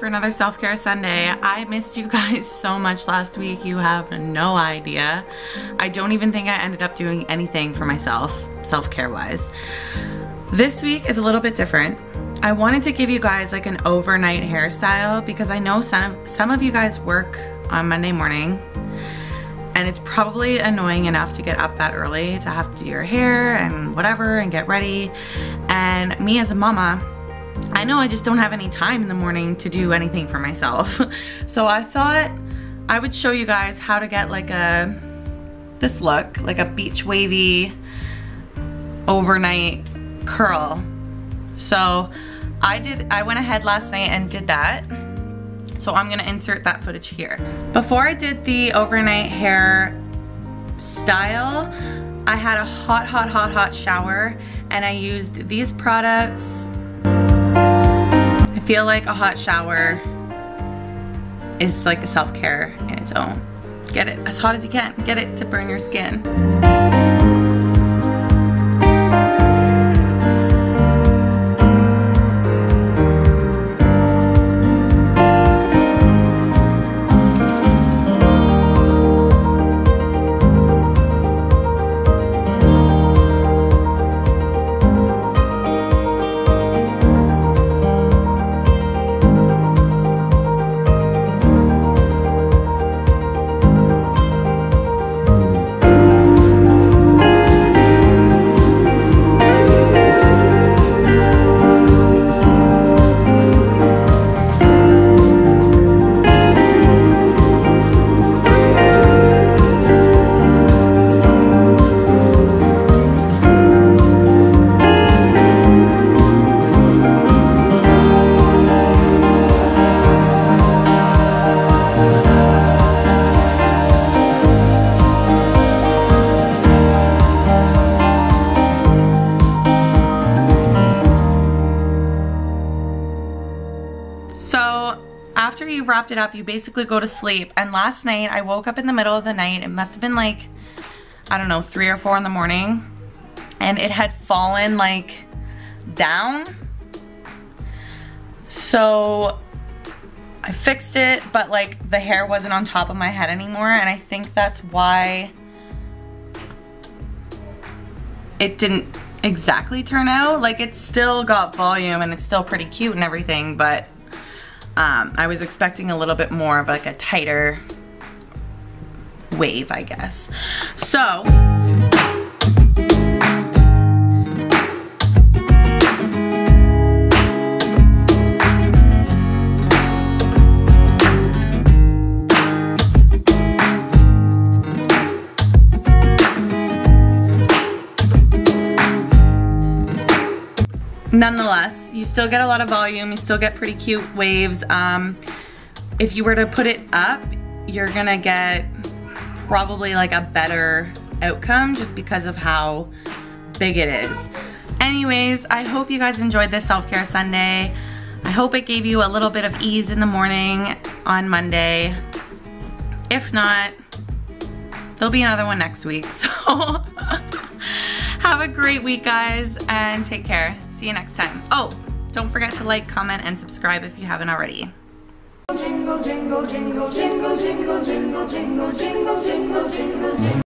for another self-care Sunday. I missed you guys so much last week. You have no idea. I don't even think I ended up doing anything for myself, self-care wise. This week is a little bit different. I wanted to give you guys like an overnight hairstyle because I know some of you guys work on Monday morning, and it's probably annoying enough to get up that early to have to do your hair and whatever and get ready. And me as a mama, I know I just don't have any time in the morning to do anything for myself. So I thought I would show you guys how to get like this look, like a beach wavy overnight curl. So I went ahead last night and did that. So I'm gonna insert that footage here. Before I did the overnight hair style, I had a hot shower and I used these products. I feel like a hot shower is like a self-care in its own. Get it as hot as you can. Get it to burn your skin. After you've wrapped it up, you basically go to sleep. And last night, I woke up in the middle of the night. It must have been like, I don't know, 3 or 4 in the morning. And it had fallen like down. So I fixed it, but like the hair wasn't on top of my head anymore. And I think that's why it didn't exactly turn out. Like it still got volume and it's still pretty cute and everything, but I was expecting a little bit more of like a tighter wave, I guess. So nonetheless, you still get a lot of volume, you still get pretty cute waves. If you were to put it up, you're gonna get probably like a better outcome just because of how big it is. Anyways, I hope you guys enjoyed this self-care Sunday. I hope it gave you a little bit of ease in the morning on Monday. If not, there'll be another one next week. So have a great week, guys, and take care. See you next time. Oh, don't forget to like, comment, and subscribe if you haven't already. Jingle, jingle, jingle, jingle, jingle, jingle, jingle, jingle, jingle, jingle, jingle.